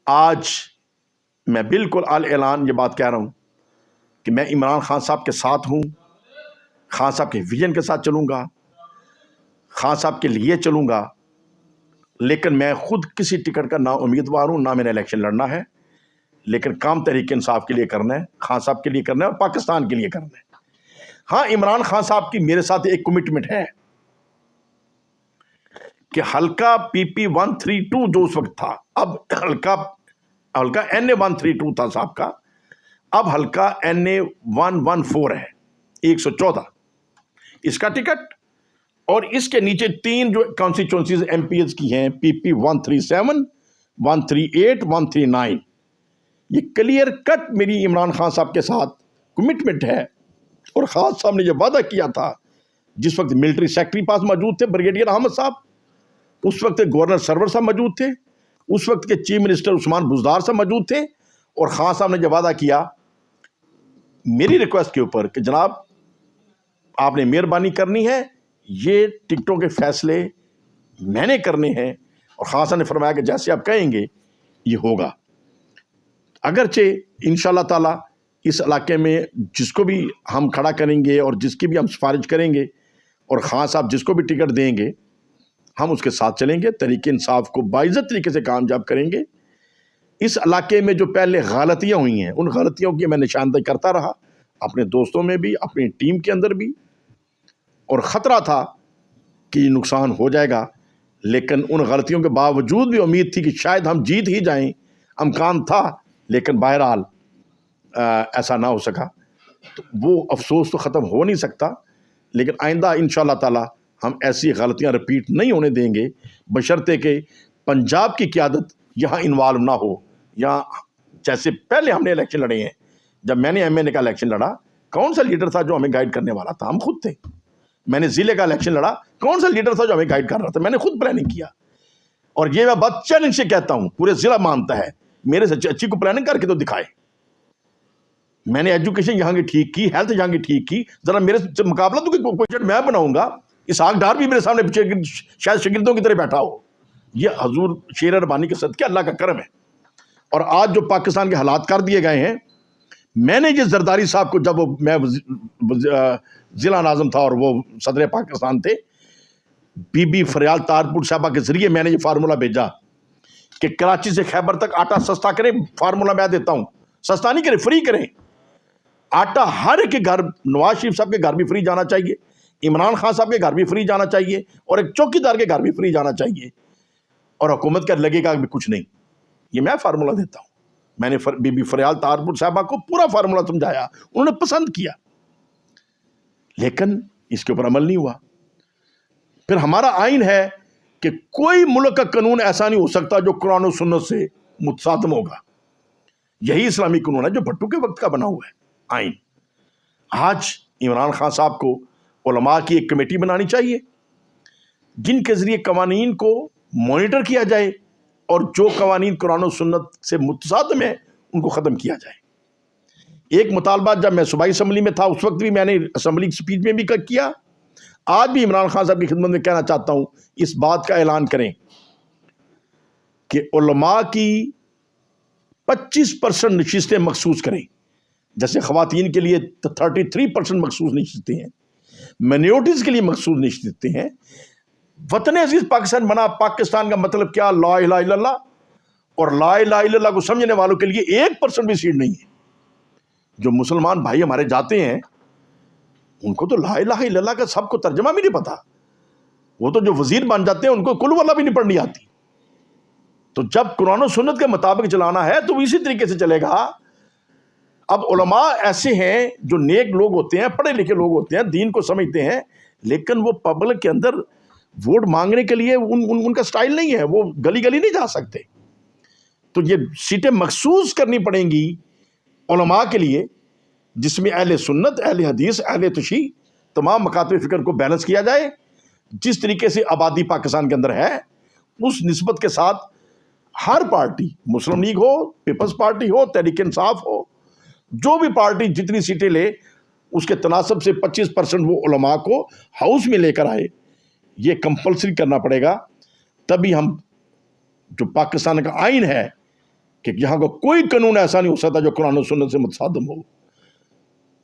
آج میں بالکل اعلان یہ بات کہہ رہا ہوں کہ میں عمران خان صاحب کے ساتھ ہوں، خان صاحب کے ویژن کے ساتھ چلوں گا، خان صاحب کے لیے چلوں گا، لیکن میں خود کسی ٹکٹ کا نہ امیدوار ہوں، نہ میں نے الیکشن لڑنا ہے، لیکن کام تحریک انصاف کے لیے کرنا ہے، خان صاحب کے لیے کرنا ہے اور پاکستان کے لیے کرنا ہے۔ ہاں، عمران خان صاحب کی میرے ساتھ ایک کمٹمنٹ ہے کہ حلقہ پی پی 132 جو اس وقت تھا، اب حلقہ NA 132 تھا صاحب کا، اب حلقہ NA 114 ہے، 114 اس کا ٹکٹ، اور اس کے نیچے 3 جو کانسٹیچوئنسیز ایم پی ایز کی ہیں، پی پی 137 138 139، یہ کلیئر کٹ میری عمران خان صاحب کے ساتھ کمٹمنٹ ہے۔ اور خان صاحب نے یہ وعدہ کیا تھا، جس وقت ملٹری سیکرٹری پاس موجود تھے بریگیڈیئر احمد صاحب، اس وقت گورنر سرور صاحب موجود تھے، اس وقت کے چیف منسٹر عثمان بزدار صاحب موجود تھے، اور خان صاحب نے یہ وعدہ کیا میری ریکویسٹ کے اوپر کہ جناب آپ نے مہربانی کرنی ہے، یہ ٹکٹوں کے فیصلے میں نے کرنے ہیں، اور خان صاحب نے فرمایا کہ جیسے آپ کہیں گے یہ ہوگا۔ اگرچہ انشاءاللہ تعالی اس علاقے میں جس کو بھی ہم کھڑا کریں گے اور جس کی بھی ہم سفارش کریں گے، اور خان صاحب جس کو بھی ٹکٹ دیں گے ہم اس کے ساتھ چلیں گے، تحریک انصاف کو باعزت طریقے سے کامیاب کریں گے۔ اس علاقے میں جو پہلے غلطیاں ہوئی ہیں، ان غلطیوں کی میں نشاندہی کرتا رہا، اپنے دوستوں میں بھی، اپنی ٹیم کے اندر بھی، اور خطرہ تھا کہ یہ نقصان ہو جائے گا، لیکن ان غلطیوں کے باوجود بھی امید تھی کہ شاید ہم جیت ہی جائیں، امکان تھا، لیکن بہرحال ایسا نہ ہو سکا۔ تو وہ افسوس تو ختم ہو نہیں سکتا، لیکن آئندہ انشاءاللہ تعالی ہم ایسی غلطیاں رپیٹ نہیں ہونے دیں گے، بشرطے کہ پنجاب کی قیادت یہاں انوالو نہ ہو۔ یہاں جیسے پہلے ہم نے الیکشن لڑے ہیں، جب میں نے MNA کا الیکشن لڑا، کون سا لیڈر تھا جو ہمیں گائیڈ کرنے والا تھا؟ ہم خود تھے۔ میں نے ضلع کا الیکشن لڑا، کون سا لیڈر تھا جو ہمیں گائیڈ کر رہا تھا؟ میں نے خود پلاننگ کیا، اور یہ میں بات چیلنج سے کہتا ہوں، پورے ضلع مانتا ہے، میرے سے اچھی کو پلاننگ کر کے تو دکھائے۔ میں نے ایجوکیشن یہاں کی ٹھیک کی، ہیلتھ یہاں کی ٹھیک کی، ذرا میرے سے مقابلہ تو کوئی میں بناؤں گا، اسحاق ڈار بھی میرے سامنے شاید شاگردوں کی طرح بیٹھا ہو۔ یہ حضور شیر ربانی کے صدقے اللہ کا کرم ہے۔ اور آج جو پاکستان کے حالات کر دیے گئے ہیں، میں نے یہ زرداری صاحب کو، جب میں ضلع ناظم تھا اور وہ صدر پاکستان تھے، بی بی فریال تارپور صاحبہ کے ذریعے میں نے یہ فارمولہ بھیجا کہ کراچی سے خیبر تک آٹا سستا کریں، فارمولہ میں دیتا ہوں، سستا نہیں کریں، فری کریں آٹا، ہر ایک کے گھر، نواز شریف صاحب کے گھر بھی فری جانا چاہیے، عمران خان صاحب کے گھر بھی فری جانا چاہیے، اور ایک چوکی دار کے گھر بھی فری جانا چاہیے، اور حکومت کا لگے گا بھی کچھ نہیں۔ یہ میں فارمولہ دیتا ہوں۔ میں نے بی بی فریال تارپور صاحبہ کو پورا فارمولہ سمجھایا، انہوں نے پسند کیا، لیکن اس کے اوپر عمل نہیں ہوا۔ پھر ہمارا آئین ہے کہ کوئی ملک کا قانون ایسا نہیں ہو سکتا جو قرآن و سنت سے متصادم ہوگا۔ یہی اسلامی قانون ہے جو بھٹو کے وقت کا بنا ہوا ہے آئین۔ آج عمران خان صاحب کو علماء کی ایک کمیٹی بنانی چاہیے، جن کے ذریعے قوانین کو مانیٹر کیا جائے، اور جو قوانین قرآن و سنت سے متصادم ہیں ان کو ختم کیا جائے۔ ایک مطالبہ جب میں صوبائی اسمبلی میں تھا، اس وقت بھی میں نے اسمبلی کی سپیچ میں بھی کیا، آج بھی عمران خان صاحب کی خدمت میں کہنا چاہتا ہوں، اس بات کا اعلان کریں کہ علماء کی 25% نشستیں مخصوص کریں، جیسے خواتین کے لیے 33% مخصوص نشستیں ہیں، مائنورٹیز کے لیے مخصوص نشستیں ہیں۔ وطن عزیز پاکستان بنا، پاکستان کا مطلب کیا؟ لا الہ الا اللہ، اور لا الہ الا اللہ کو سمجھنے والوں کے لیے 1% بھی سیٹ نہیں ہے۔ جو مسلمان بھائی ہمارے جاتے ہیں، ان کو تو لا الہ الا اللہ کا سب کو ترجمہ بھی نہیں پتا، وہ تو جو وزیر بن جاتے ہیں ان کو کل واللہ بھی نہیں پڑھنی آتی۔ تو جب قرآن و سنت کے مطابق چلانا ہے تو اسی طریقے سے چلے گا۔ اب علماء ایسے ہیں جو نیک لوگ ہوتے ہیں، پڑھے لکھے لوگ ہوتے ہیں، دین کو سمجھتے ہیں، لیکن وہ پبلک کے اندر ووٹ مانگنے کے لیے ان کا سٹائل نہیں ہے، وہ گلی گلی نہیں جا سکتے۔ تو یہ سیٹیں مخصوص کرنی پڑیں گی علماء کے لیے، جس میں اہل سنت، اہل حدیث، اہل تشیع، تمام مکاتب فکر کو بیلنس کیا جائے۔ جس طریقے سے آبادی پاکستان کے اندر ہے، اس نسبت کے ساتھ ہر پارٹی، مسلم لیگ ہو، پیپلز پارٹی ہو، تحریک انصاف ہو، جو بھی پارٹی جتنی سیٹیں لے، اس کے تناسب سے 25% وہ علماء کو ہاؤس میں لے کر آئے۔ یہ کمپلسری کرنا پڑے گا، تبھی ہم جو پاکستان کا آئین ہے کہ یہاں کا کوئی قانون ایسا نہیں ہو سکتا جو قرآن و سنت سے متصادم ہو،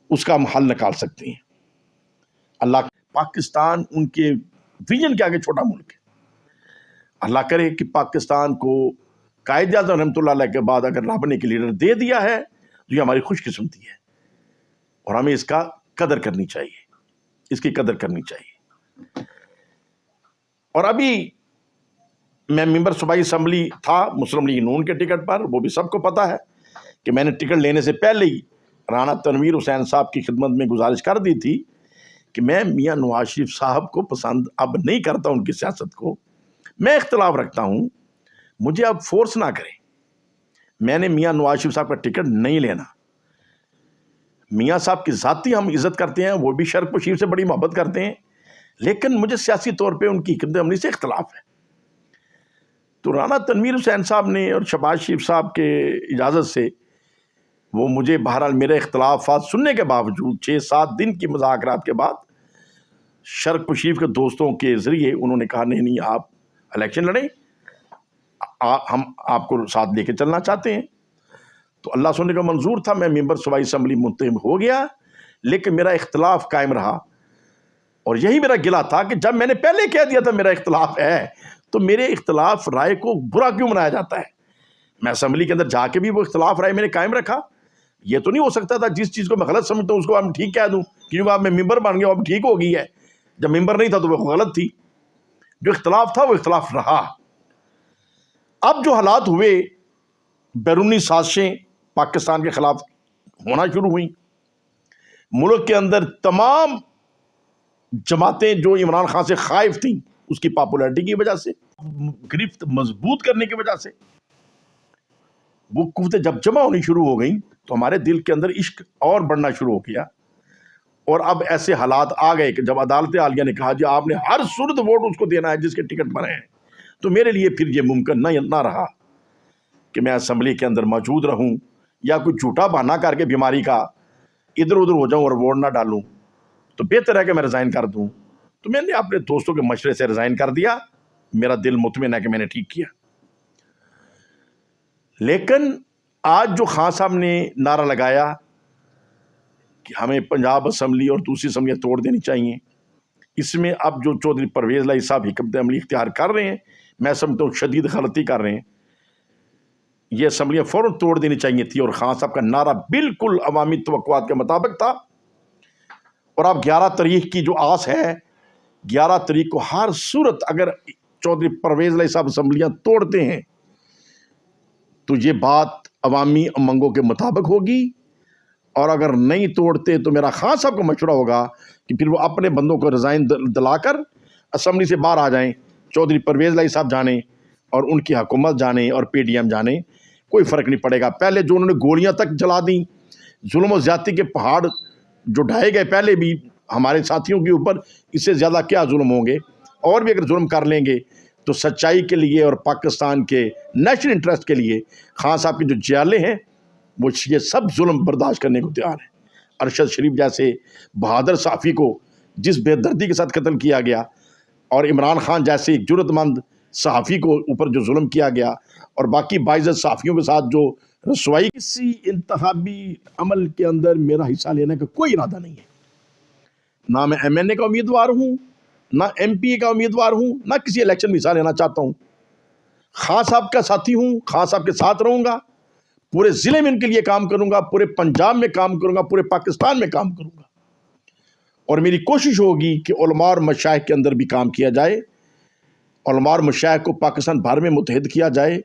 اس کا ہم حل نکال سکتے ہیں۔ اللہ، پاکستان ان کے ویژن کے آگے چھوٹا ملک ہے۔ اللہ کرے کہ پاکستان کو قائد اعظم رحمۃ اللہ علیہ کے بعد اگر رب نے ایک لیڈر دے دیا ہے تو یہ ہماری خوش قسمتی ہے، اور ہمیں اس کا قدر کرنی چاہیے، اس کی قدر کرنی چاہیے۔ اور ابھی میں ممبر صوبائی اسمبلی تھا مسلم لیگ نون کے ٹکٹ پر، وہ بھی سب کو پتہ ہے کہ میں نے ٹکٹ لینے سے پہلے ہی رانا تنویر حسین صاحب کی خدمت میں گزارش کر دی تھی کہ میں میاں نواز شریف صاحب کو پسند اب نہیں کرتا، ان کی سیاست کو میں اختلاف رکھتا ہوں، مجھے اب فورس نہ کریں، میں نے میاں نواز شریف صاحب کا ٹکٹ نہیں لینا۔ میاں صاحب کی ذاتی ہم عزت کرتے ہیں، وہ بھی شرک و شریف سے بڑی محبت کرتے ہیں، لیکن مجھے سیاسی طور پہ ان کی حکمت عملی سے اختلاف ہے۔ تو رانا تنویر حسین صاحب نے اور شہباز شریف صاحب کے اجازت سے وہ مجھے بہرحال میرے اختلافات سننے کے باوجود 6-7 دن کی مذاکرات کے بعد شرک و شریف کے دوستوں کے ذریعے انہوں نے کہا نہیں آپ الیکشن لڑیں، ہم آپ کو ساتھ لے کے چلنا چاہتے ہیں۔ تو اللہ سننے کا منظور تھا، میں ممبر صوبائی اسمبلی منتخب ہو گیا، لیکن میرا اختلاف قائم رہا، اور یہی میرا گلہ تھا کہ جب میں نے پہلے کہہ دیا تھا میرا اختلاف ہے تو میرے اختلاف رائے کو برا کیوں منایا جاتا ہے؟ میں اسمبلی کے اندر جا کے بھی وہ اختلاف رائے میں نے قائم رکھا۔ یہ تو نہیں ہو سکتا تھا جس چیز کو میں غلط سمجھتا ہوں اس کو اب ٹھیک کہہ دوں کیونکہ اب میں ممبر بن گیا، اب ٹھیک ہو گئی ہے، جب ممبر نہیں تھا تو وہ غلط تھی۔ جو اختلاف تھا وہ اختلاف رہا۔ اب جو حالات ہوئے، بیرونی سازشیں پاکستان کے خلاف ہونا شروع ہوئیں، ملک کے اندر تمام جماعتیں جو عمران خان سے خائف تھیں اس کی پاپولیرٹی کی وجہ سے، گرفت مضبوط کرنے کی وجہ سے، وہ قوتیں جب جمع ہونی شروع ہو گئیں تو ہمارے دل کے اندر عشق اور بڑھنا شروع ہو گیا، اور اب ایسے حالات آ گئے کہ جب عدالت عالیہ نے کہا جی آپ نے ہر صورت ووٹ اس کو دینا ہے جس کے ٹکٹ پر ہیں، تو میرے لیے پھر یہ ممکن نہ رہا کہ میں اسمبلی کے اندر موجود رہوں یا کوئی جھوٹا بہانہ کر کے بیماری کا ادھر ادھر ہو جاؤں اور ووٹ نہ ڈالوں، تو بہتر ہے کہ میں ریزائن کر دوں۔ تو میں نے اپنے دوستوں کے مشورے سے ریزائن کر دیا، میرا دل مطمئن ہے کہ میں نے ٹھیک کیا۔ لیکن آج جو خان صاحب نے نعرہ لگایا کہ ہمیں پنجاب اسمبلی اور دوسری اسمبلیاں توڑ دینی چاہیے، اس میں اب جو چودھری پرویز الہی صاحب حکمت عملی اختیار کر رہے ہیں، میں سمجھتا ہوں شدید غلطی کر رہے ہیں۔ یہ اسمبلیاں فوراً توڑ دینی چاہیے تھی، اور خان صاحب کا نعرہ بالکل عوامی توقعات کے مطابق تھا، اور اب 11 تاریخ کی جو آس ہے، 11 تاریخ کو ہر صورت اگر چودھری پرویز الہی صاحب اسمبلیاں توڑتے ہیں تو یہ بات عوامی امنگوں کے مطابق ہوگی، اور اگر نہیں توڑتے تو میرا خان صاحب کو مشورہ ہوگا کہ پھر وہ اپنے بندوں کو ریزائن دلا کر اسمبلی سے باہر آ جائیں، چودھری پرویز الہی صاحب جانیں اور ان کی حکومت جانیں اور پی ڈی ایم جانیں، کوئی فرق نہیں پڑے گا۔ پہلے جو انہوں نے گولیاں تک جلا دیں، ظلم و زیادتی کے پہاڑ جو ڈھائے گئے پہلے بھی ہمارے ساتھیوں کے اوپر، اس سے زیادہ کیا ظلم ہوں گے، اور بھی اگر ظلم کر لیں گے تو سچائی کے لیے اور پاکستان کے نیشنل انٹرسٹ کے لیے خان صاحب کے جو جیالے ہیں وہ یہ سب ظلم برداشت کرنے کو تیار ہیں۔ ارشد شریف جیسے بہادر صحافی کو جس بے دردی کے ساتھ قتل کیا گیا، اور عمران خان جیسے ایک جرأت مند صحافی کو اوپر جو ظلم کیا گیا، اور باقی باعزت صحافیوں کے ساتھ جو رسوائی، کسی انتخابی عمل کے اندر میرا حصہ لینے کا کوئی ارادہ نہیں ہے۔ نہ میں ایم این اے کا امیدوار ہوں، نہ ایم پی اے کا امیدوار ہوں، نہ کسی الیکشن میں حصہ لینا چاہتا ہوں۔ خان صاحب کا ساتھی ہوں، خان صاحب کے ساتھ رہوں گا، پورے ضلع میں ان کے لیے کام کروں گا، پورے پنجاب میں کام کروں گا، پورے پاکستان میں کام کروں گا، اور میری کوشش ہوگی کہ علماء اور مشائخ کے اندر بھی کام کیا جائے، علماء اور مشائخ کو پاکستان بھر میں متحد کیا جائے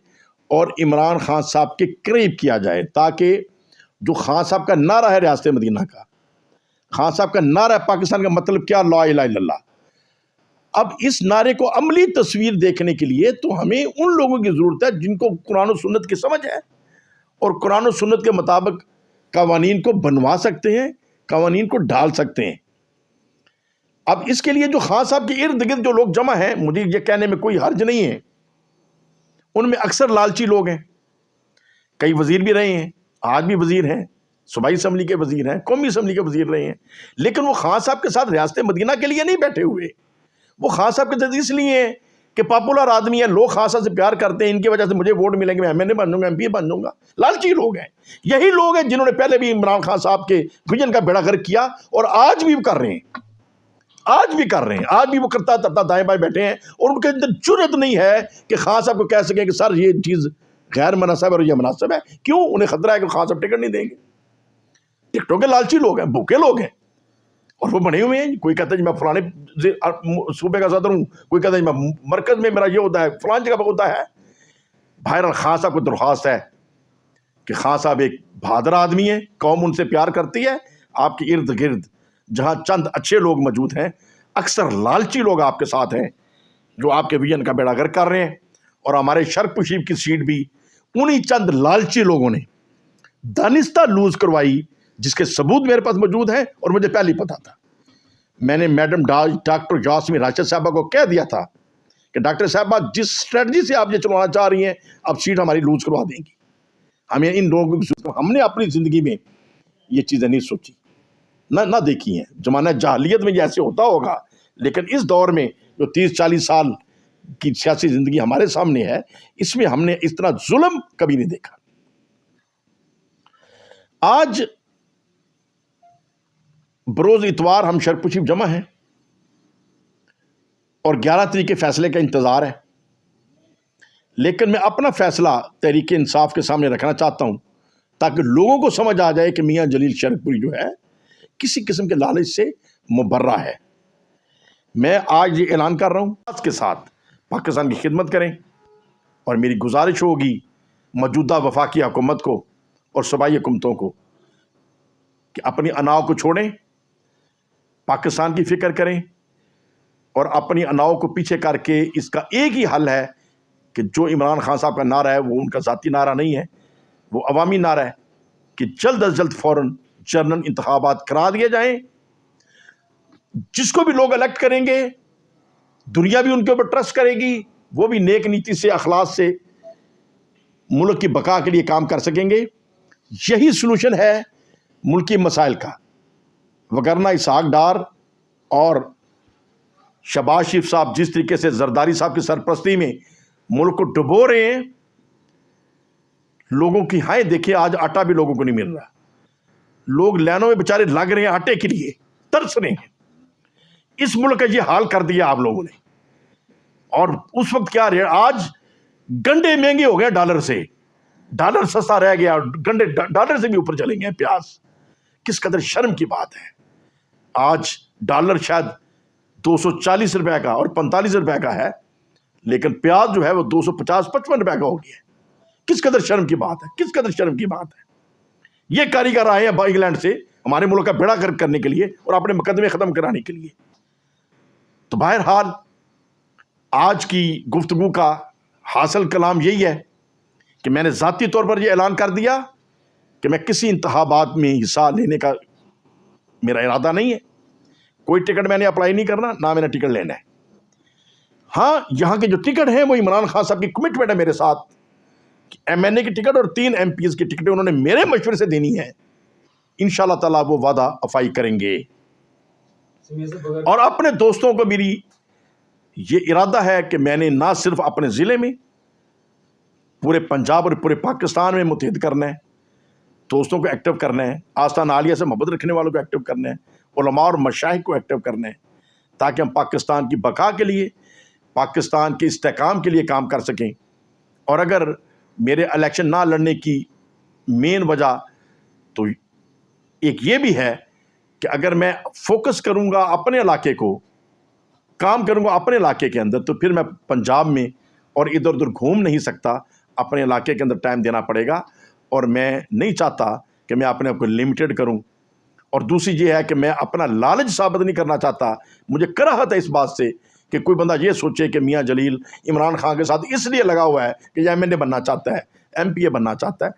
اور عمران خان صاحب کے قریب کیا جائے، تاکہ جو خان صاحب کا نعرہ ہے ریاست مدینہ کا، خان صاحب کا نعرہ ہے پاکستان کا مطلب کیا، لا الہ الا اللہ، اب اس نعرے کو عملی تصویر دیکھنے کے لیے تو ہمیں ان لوگوں کی ضرورت ہے جن کو قرآن و سنت کی سمجھ ہے اور قرآن و سنت کے مطابق قوانین کو بنوا سکتے ہیں، قوانین کو ڈال سکتے ہیں۔ اب اس کے لیے جو خان صاحب کے ارد گرد جو لوگ جمع ہیں، مجھے یہ کہنے میں کوئی حرج نہیں ہے، ان میں اکثر لالچی لوگ ہیں، کئی وزیر بھی رہے ہیں، آج بھی وزیر ہیں، صوبائی اسمبلی کے وزیر ہیں، قومی اسمبلی کے وزیر رہے ہیں، لیکن وہ خان صاحب کے ساتھ ریاست مدینہ کے لیے نہیں بیٹھے ہوئے، وہ خان صاحب کے ساتھ اس لیے ہیں کہ پاپولر آدمی ہے, لوگ خان صاحب سے پیار کرتے ہیں, ان کی وجہ سے مجھے ووٹ ملیں گے, میں ایم بن جاؤں گا, MP بن جاؤں گا. لالچی لوگ ہیں. یہی لوگ ہیں جنہوں نے پہلے بھی عمران خان صاحب کے ویژن کا بیڑا غرق کیا, اور آج بھی کر رہے ہیں, آج بھی وہ کرتا ترتا دائیں بائیں بیٹھے ہیں, اور ان کے اندر جرأت نہیں ہے کہ خان صاحب کو کہہ سکیں کہ سر یہ چیز غیر مناسب اور یہ مناسب ہے. کیوں؟ انہیں خطرہ ہے کہ خان صاحب ٹکٹ نہیں دیں گے. ٹکٹوں کے لالچی لوگ ہیں, بھوکے لوگ ہیں, اور وہ بنے ہوئے ہیں. کوئی کہتا ہے جی میں فلانے صوبے کا صدر ہوں, کوئی کہتا ہے جی میں مرکز میں میرا یہ ہوتا ہے, فلان جگہ پہ ہوتا ہے. بہرحال خان صاحب کو درخواست ہے کہ خان صاحب ایک بہادر آدمی ہے, قوم ان سے پیار کرتی ہے. آپ کے ارد گرد جہاں چند اچھے لوگ موجود ہیں, اکثر لالچی لوگ آپ کے ساتھ ہیں جو آپ کے ویژن کا بیڑا غرق کر رہے ہیں. اور ہمارے شرق شریف کی سیٹ بھی انہی چند لالچی لوگوں نے دانستہ لوز کروائی, جس کے ثبوت میرے پاس موجود ہیں, اور مجھے پہلے ہی پتا تھا. میں نے میڈم ڈاکٹر یاسمین راشد صاحبہ کو کہہ دیا تھا کہ ڈاکٹر صاحبہ جس اسٹریٹجی سے آپ یہ چلوانا چاہ رہی ہیں, اب سیٹ ہماری لوز کروا دیں گی. ہمیں ان لوگوں کی, ہم نے اپنی زندگی میں یہ چیزیں نہیں سوچی, نہ دیکھی ہیں. زمانہ جاہلیت میں یہ ایسے ہوتا ہوگا, لیکن اس دور میں جو 30-40 سال کی سیاسی زندگی ہمارے سامنے ہے, اس میں ہم نے اس طرح ظلم کبھی نہیں دیکھا. آج بروز اتوار ہم شرق شریف جمع ہیں, اور 11 تاریخ کے فیصلے کا انتظار ہے. لیکن میں اپنا فیصلہ تحریک انصاف کے سامنے رکھنا چاہتا ہوں, تاکہ لوگوں کو سمجھ آ جائے کہ میاں جلیل شرق پوری جو ہے کسی قسم کے لالچ سے مبرہ ہے. میں آج یہ اعلان کر رہا ہوں, اس کے ساتھ پاکستان کی خدمت کریں, اور میری گزارش ہوگی موجودہ وفاقی حکومت کو اور صوبائی حکومتوں کو کہ اپنی اناؤ کو چھوڑیں, پاکستان کی فکر کریں, اور اپنی اناؤ کو پیچھے کر کے اس کا ایک ہی حل ہے کہ جو عمران خان صاحب کا نعرہ ہے وہ ان کا ذاتی نعرہ نہیں ہے, وہ عوامی نعرہ ہے کہ جلد از جلد فوراً جنرل انتخابات کرا دیے جائیں. جس کو بھی لوگ الیکٹ کریں گے, دنیا بھی ان کے اوپر ٹرسٹ کرے گی, وہ بھی نیک نیتی سے, اخلاص سے ملک کی بقا کے لیے کام کر سکیں گے. یہی سلوشن ہے ملکی مسائل کا. وگرنہ اسحاق ڈار اور شہباز شریف صاحب جس طریقے سے زرداری صاحب کی سرپرستی میں ملک کو ڈبو رہے ہیں, لوگوں کی ہائیں دیکھیں, آج آٹا بھی لوگوں کو نہیں مل رہا. لوگ لائنوں میں بیچارے لگ رہے ہیں آٹے کے لیے, ترس رہے ہیں. اس ملک کا یہ حال کر دیا آپ لوگوں نے. اور اس وقت کیا رہے, آج گنڈے مہنگے ہو گئے ڈالر سے, ڈالر سستا رہ گیا, گنڈے ڈالر سے بھی اوپر چلیں گے. پیاز, کس قدر شرم کی بات ہے. آج ڈالر شاید 240 روپے کا اور 45 روپے کا ہے, لیکن پیاز جو ہے وہ 250-55 روپے کا ہو گیا. کس قدر شرم کی بات ہے, کس قدر شرم کی بات ہے. یہ کاریگر آئے ہیں انگلینڈ سے ہمارے ملک کا بیڑا غرق کرنے کے لیے اور اپنے مقدمے ختم کرانے کے لیے. تو بہرحال آج کی گفتگو کا حاصل کلام یہی ہے کہ میں نے ذاتی طور پر یہ اعلان کر دیا کہ میں کسی انتخابات میں حصہ لینے کا میرا ارادہ نہیں ہے. کوئی ٹکٹ میں نے اپلائی نہیں کرنا, نہ میں نے ٹکٹ لینا ہے. ہاں, یہاں کے جو ٹکٹ ہیں وہ عمران خان صاحب کی کمٹمنٹ ہے میرے ساتھ, MNA کی ٹکٹ اور 3 MPs کی ٹکٹیں انہوں نے میرے مشورے سے دینی ہے. انشاءاللہ تعالیٰ وہ وعدہ افائی کریں گے. اور اپنے دوستوں کو میری یہ ارادہ ہے کہ میں نے نہ صرف اپنے ضلع میں, پورے پنجاب اور پورے پاکستان میں متحد کرنا ہے, دوستوں کو ایکٹیو کرنا ہے, آستان عالیہ سے محبت رکھنے والوں کو ایکٹیو کرنا ہے, علماء اور مشائخ کو ایکٹیو کرنا ہے, تاکہ ہم پاکستان کی بقا کے لیے, پاکستان کے استحکام کے لیے کام کر سکیں. اور اگر میرے الیکشن نہ لڑنے کی مین وجہ تو ایک یہ بھی ہے کہ اگر میں فوکس کروں گا اپنے علاقے کو, کام کروں گا اپنے علاقے کے اندر, تو پھر میں پنجاب میں اور ادھر ادھر گھوم نہیں سکتا. اپنے علاقے کے اندر ٹائم دینا پڑے گا, اور میں نہیں چاہتا کہ میں اپنے آپ کو لمیٹڈ کروں. اور دوسری یہ ہے کہ میں اپنا لالچ ثابت نہیں کرنا چاہتا. مجھے کراہت ہے اس بات سے کہ کوئی بندہ یہ سوچے کہ میاں جلیل عمران خان کے ساتھ اس لیے لگا ہوا ہے کہ یہ MNA بننا چاہتا ہے, MPA بننا چاہتا ہے.